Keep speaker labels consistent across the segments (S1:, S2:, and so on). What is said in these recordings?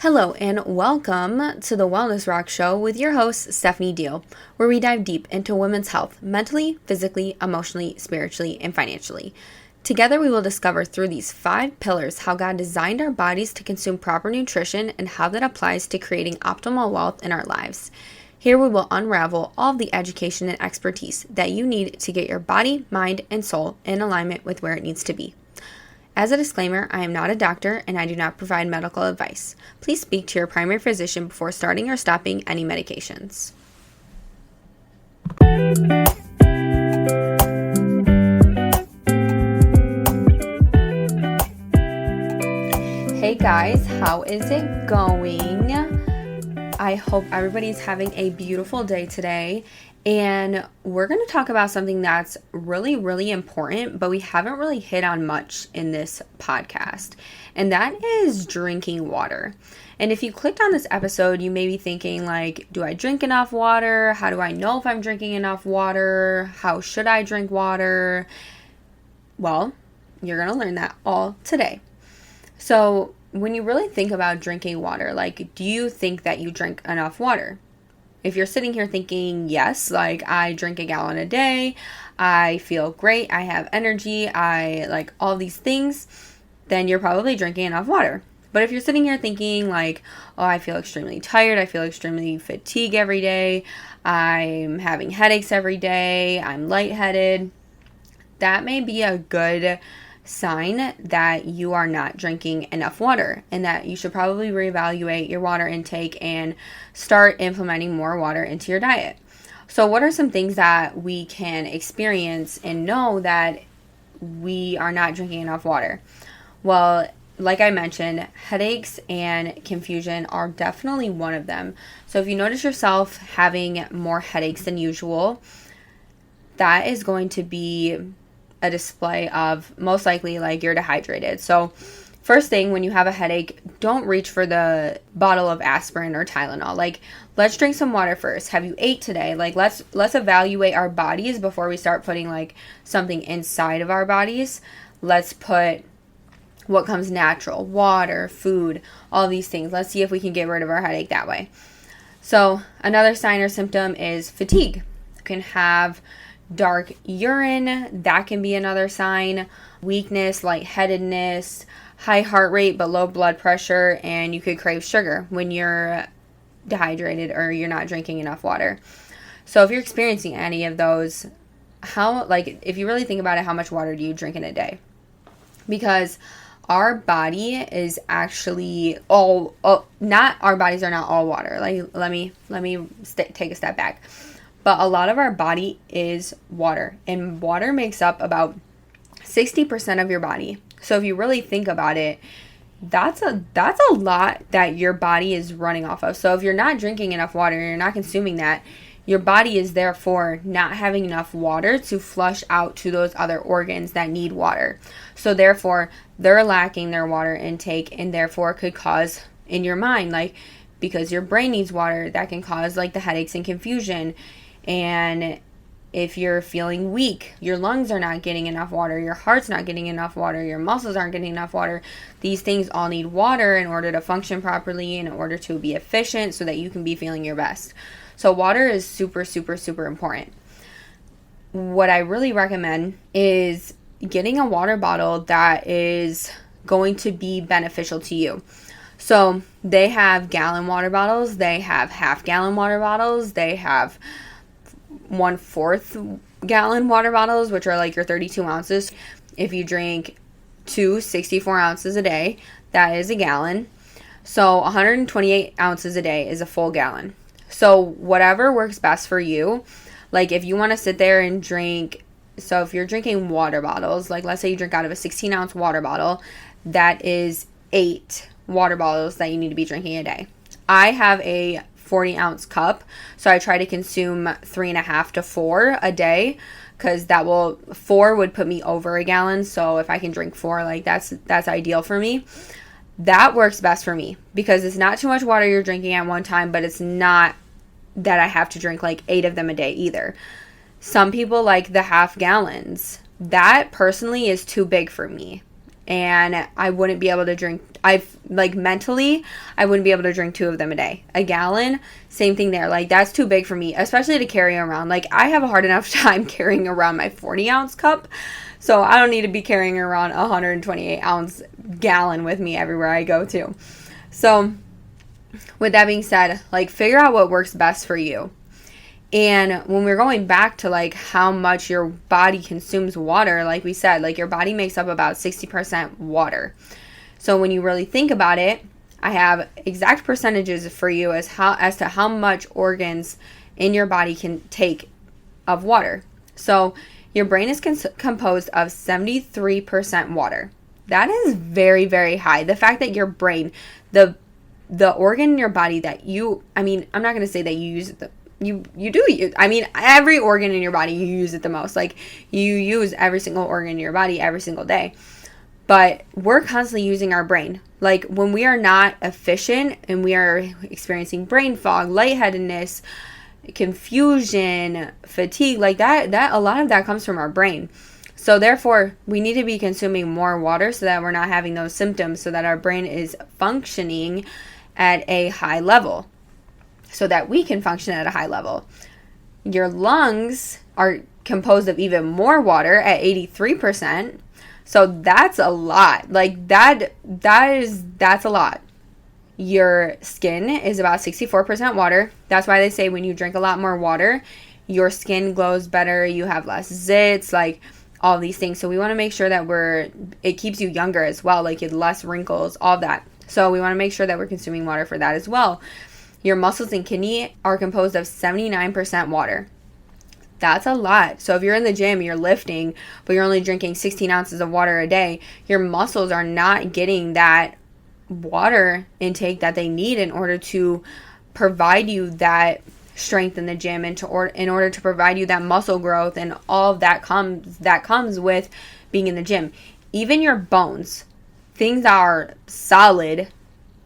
S1: Hello and welcome to the Wellness Rock Show with your host, Stephanie Deal, where we dive deep into women's health mentally, physically, emotionally, spiritually, and financially. Together we will discover through these 5 pillars how God designed our bodies to consume proper nutrition and how that applies to creating optimal wealth in our lives. Here we will unravel all of the education and expertise that you need to get your body, mind, and soul in alignment with where it needs to be. As a disclaimer, I am not a doctor and I do not provide medical advice. Please speak to your primary physician before starting or stopping any medications. Hey guys, how is it going? I hope everybody's having a beautiful day today. And we're going to talk about something that's really, really important, but we haven't really hit on much in this podcast. And that is drinking water. And if you clicked on this episode, you may be thinking like, do I drink enough water? How do I know if I'm drinking enough water? How should I drink water? Well, you're going to learn that all today. So when you really think about drinking water, like, do you think that you drink enough water? If you're sitting here thinking, yes, like I drink a gallon a day, I feel great, I have energy, I like all these things, then you're probably drinking enough water. But if you're sitting here thinking like, oh, I feel extremely tired, I feel extremely fatigued every day, I'm having headaches every day, I'm lightheaded, that may be a good sign that you are not drinking enough water and that you should probably reevaluate your water intake and start implementing more water into your diet. So what are some things that we can experience and know that we are not drinking enough water? Well, like I mentioned, headaches and confusion are definitely one of them. So if you notice yourself having more headaches than usual, that is going to be a display of most likely like you're dehydrated. So first thing, when you have a headache, don't reach for the bottle of aspirin or Tylenol. Like, let's drink some water first. Have you ate today? Like, let's evaluate our bodies before we start putting like something inside of our bodies. Let's put what comes natural, water, food, all these things. Let's see if we can get rid of our headache that way. So another sign or symptom is fatigue. You can have dark urine, that can be another sign. Weakness, lightheadedness, high heart rate but low blood pressure, and you could crave sugar when you're dehydrated or you're not drinking enough water. So if you're experiencing any of those, if you really think about it, how much water do you drink in a day? Because our body is actually not our bodies are not all water. Like, let me take a step back. But a lot of our body is water, and water makes up about 60% of your body. So if you really think about it, that's a lot that your body is running off of. So if you're not drinking enough water, you're not consuming that, your body is therefore not having enough water to flush out to those other organs that need water. So therefore, they're lacking their water intake, and therefore could cause in your mind, like, because your brain needs water, that can cause like the headaches and confusion. And if you're feeling weak, your lungs are not getting enough water, your heart's not getting enough water, your muscles aren't getting enough water. These things all need water in order to function properly, in order to be efficient so that you can be feeling your best. So water is super, super, super important. What I really recommend is getting a water bottle that is going to be beneficial to you. So they have gallon water bottles, they have half-gallon water bottles, they have 1/4 gallon water bottles, which are like your 32 ounces. If you drink 64 ounces a day, that is a gallon. So 128 ounces a day is a full gallon. So whatever works best for you. Like, if you want to sit there and drink, so if you're drinking water bottles, like let's say you drink out of a 16-ounce water bottle, that is 8 water bottles that you need to be drinking a day. I have a 40-ounce cup, so I try to consume 3.5 to 4 a day, because 4 would put me over a gallon. So if I can drink 4, like that's ideal for me. That works best for me because it's not too much water you're drinking at one time, but it's not that I have to drink like 8 of them a day either. Some people like the half gallons. That personally is too big for me. and I wouldn't be able to drink, mentally, I wouldn't be able to drink 2 of them a day. A gallon, same thing there. Like, that's too big for me, especially to carry around. Like, I have a hard enough time carrying around my 40-ounce cup, so I don't need to be carrying around a 128-ounce gallon with me everywhere I go to. So, with that being said, like, figure out what works best for you. And when we're going back to, like, how much your body consumes water, like we said, like, your body makes up about 60% water. So when you really think about it, I have exact percentages for you as to how much organs in your body can take of water. So your brain is composed of 73% water. That is very, very high. The fact that your brain, the organ in your body that I'm not going to say that you use it, you do use, every organ in your body, you use it the most. Like, you use every single organ in your body every single day. But we're constantly using our brain. Like, when we are not efficient and we are experiencing brain fog, lightheadedness, confusion, fatigue, like that a lot of that comes from our brain. So therefore, we need to be consuming more water so that we're not having those symptoms, so that our brain is functioning at a high level, so that we can function at a high level. Your lungs are composed of even more water at 83%. So that's a lot. Like, that's a lot. Your skin is about 64% water. That's why they say when you drink a lot more water, your skin glows better, you have less zits, like all these things. So we want to make sure that it keeps you younger as well, like less wrinkles, all that. So we want to make sure that we're consuming water for that as well. Your muscles and kidney are composed of 79% water. That's a lot. So if you're in the gym, you're lifting, but you're only drinking 16 ounces of water a day, your muscles are not getting that water intake that they need in order to provide you that strength in the gym, and in order to provide you that muscle growth and all of that comes with being in the gym. Even your bones, things that are solid,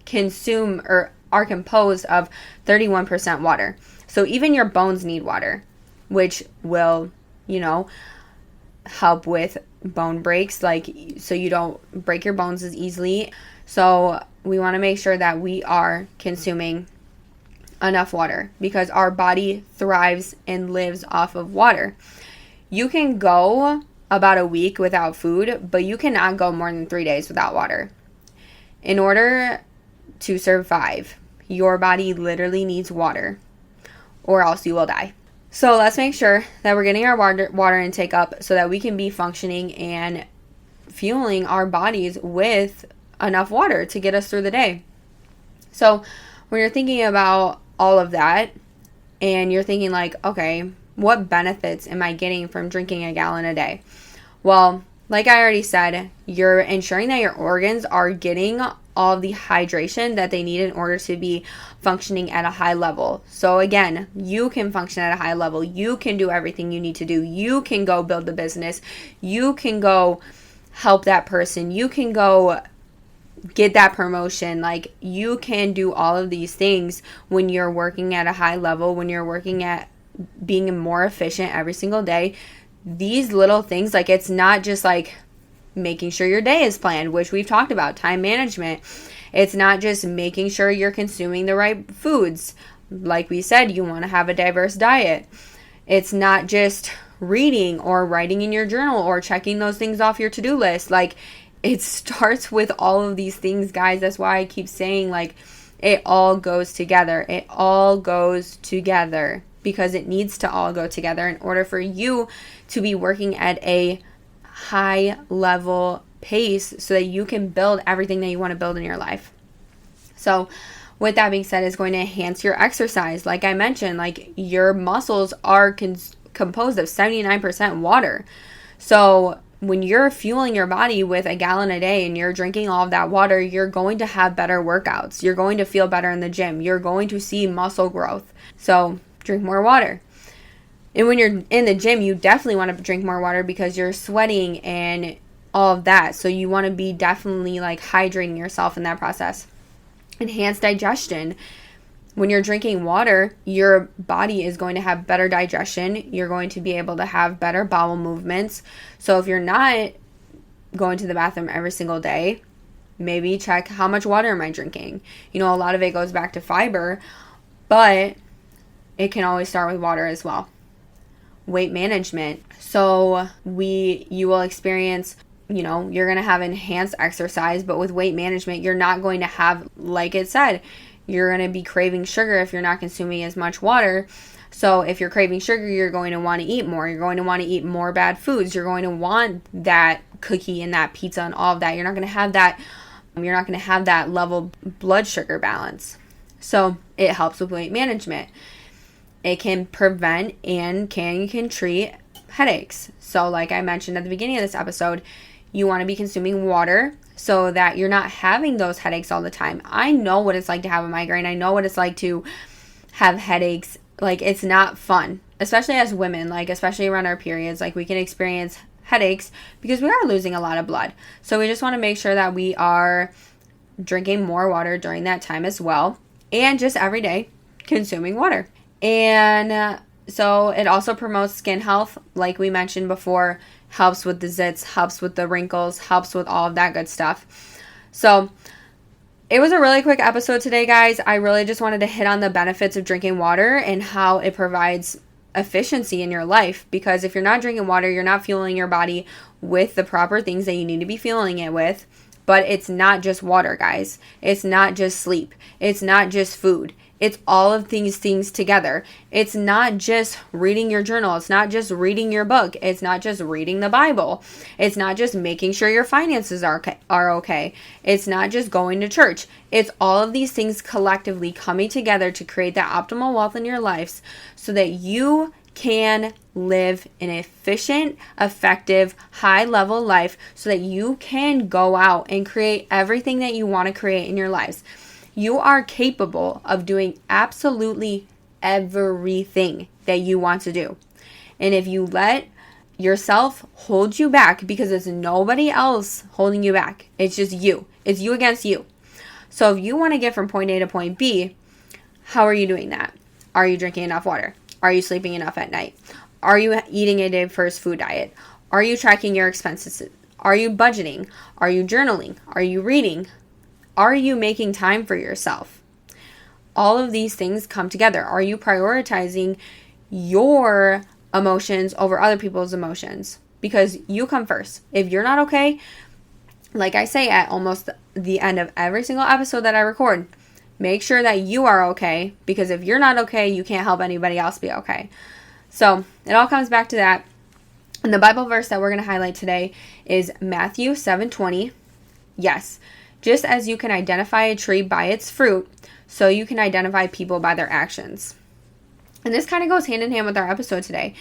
S1: consume or are composed of 31% water. So even your bones need water, which will, help with bone breaks, so you don't break your bones as easily. So we want to make sure that we are consuming enough water, because our body thrives and lives off of water. You can go about a week without food, but you cannot go more than 3 days without water. In order to survive, your body literally needs water, or else you will die. So let's make sure that we're getting our water intake up so that we can be functioning and fueling our bodies with enough water to get us through the day. So when you're thinking about all of that and you're thinking like, okay, what benefits am I getting from drinking a gallon a day? Well, like I already said, you're ensuring that your organs are getting all the hydration that they need in order to be functioning at a high level. So again, you can function at a high level. You can do everything you need to do. You can go build the business. You can go help that person. You can go get that promotion. Like, you can do all of these things when you're working at a high level, when you're working at being more efficient every single day. These little things, like, it's not just like making sure your day is planned, which we've talked about, time management. It's not just making sure you're consuming the right foods. Like we said, you want to have a diverse diet. It's not just reading or writing in your journal or checking those things off your to-do list. Like, it starts with all of these things, guys. That's why I keep saying, like, it all goes together. It all goes together, because it needs to all go together in order for you to be working at a high level pace so that you can build everything that you want to build in your life. So with that being said, it's going to enhance your exercise. Like I mentioned, like, your muscles are composed of 79% water. So when you're fueling your body with a gallon a day and you're drinking all of that water, you're going to have better workouts. You're going to feel better in the gym. You're going to see muscle growth. So drink more water. And when you're in the gym, you definitely want to drink more water because you're sweating and all of that. So you want to be definitely like hydrating yourself in that process. Enhanced digestion. When you're drinking water, your body is going to have better digestion. You're going to be able to have better bowel movements. So if you're not going to the bathroom every single day, maybe check how much water am I drinking. A lot of it goes back to fiber, but it can always start with water as well. Weight management. So you will experience, you're going to have enhanced exercise, but with weight management, you're not going to have, like it said, you're going to be craving sugar if you're not consuming as much water. So if you're craving sugar, you're going to want to eat more. You're going to want to eat more bad foods. You're going to want that cookie and that pizza and all of that. You're not going to have that. You're not going to have that level blood sugar balance. So it helps with weight management. It can prevent and can treat headaches. So like I mentioned at the beginning of this episode, you want to be consuming water so that you're not having those headaches all the time. I know what it's like to have a migraine. I know what it's like to have headaches. Like, it's not fun, especially as women, like especially around our periods. Like, we can experience headaches because we are losing a lot of blood. So we just want to make sure that we are drinking more water during that time as well, and just every day consuming water. And so it also promotes skin health, like we mentioned before, helps with the zits, helps with the wrinkles, helps with all of that good stuff. So it was a really quick episode today, guys. I really just wanted to hit on the benefits of drinking water and how it provides efficiency in your life, because if you're not drinking water, you're not fueling your body with the proper things that you need to be fueling it with. But it's not just water, guys. It's not just sleep. It's not just food. It's all of these things together. It's not just reading your journal. It's not just reading your book. It's not just reading the Bible. It's not just making sure your finances are okay. It's not just going to church. It's all of these things collectively coming together to create that optimal wealth in your lives so that you can live an efficient, effective, high-level life so that you can go out and create everything that you want to create in your lives. You are capable of doing absolutely everything that you want to do. And if you let yourself hold you back, because it's nobody else holding you back, it's just you. It's you against you. So if you want to get from point A to point B, how are you doing that? Are you drinking enough water? Are you sleeping enough at night? Are you eating a diverse food diet? Are you tracking your expenses? Are you budgeting? Are you journaling? Are you reading? Are you making time for yourself? All of these things come together. Are you prioritizing your emotions over other people's emotions? Because you come first. If you're not okay, like I say at almost the end of every single episode that I record, make sure that you are okay, because if you're not okay, you can't help anybody else be okay. So it all comes back to that. And the Bible verse that we're going to highlight today is Matthew 7:20. Yes, just as you can identify a tree by its fruit, so you can identify people by their actions. And this kind of goes hand in hand with our episode today.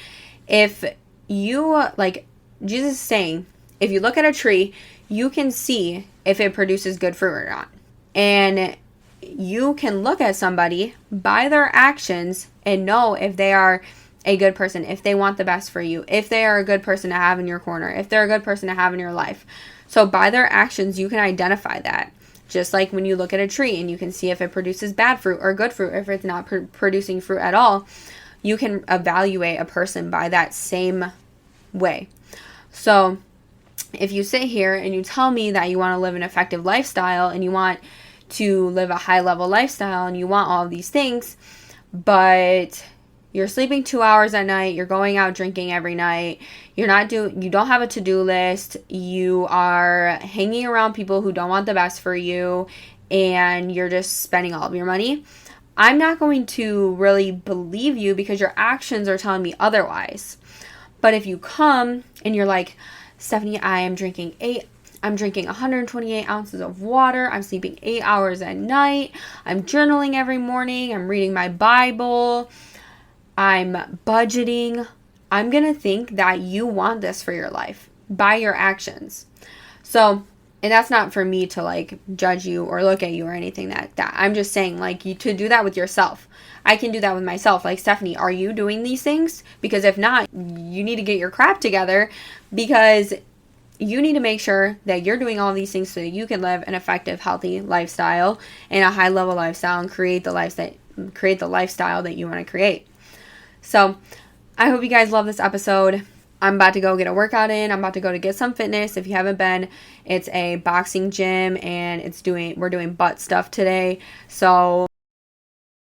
S1: If you, like Jesus is saying, if you look at a tree, you can see if it produces good fruit or not. And you can look at somebody by their actions and know if they are a good person, if they want the best for you, if they are a good person to have in your corner, if they're a good person to have in your life. So by their actions, you can identify that. Just like when you look at a tree and you can see if it produces bad fruit or good fruit, if it's not producing fruit at all, you can evaluate a person by that same way. So if you sit here and you tell me that you want to live an effective lifestyle and you want to live a high level lifestyle and you want all of these things, but you're sleeping 2 hours at night, you're going out drinking every night, you don't have a to-do list, you are hanging around people who don't want the best for you, and you're just spending all of your money, I'm not going to really believe you because your actions are telling me otherwise. But if you come and you're like, Stephanie, I'm drinking 128 ounces of water, I'm sleeping 8 hours at night, I'm journaling every morning, I'm reading my Bible, I'm budgeting, I'm going to think that you want this for your life by your actions. So, and that's not for me to like judge you or look at you or anything like that. I'm just saying like you to do that with yourself. I can do that with myself. Like, Stephanie, are you doing these things? Because if not, you need to get your crap together, because you need to make sure that you're doing all these things so that you can live an effective, healthy lifestyle and a high level lifestyle and create the lifestyle that you want to create. So I hope you guys love this episode. I'm about to go get a workout in. I'm about to go to get some fitness. If you haven't been, it's a boxing gym and we're doing butt stuff today. So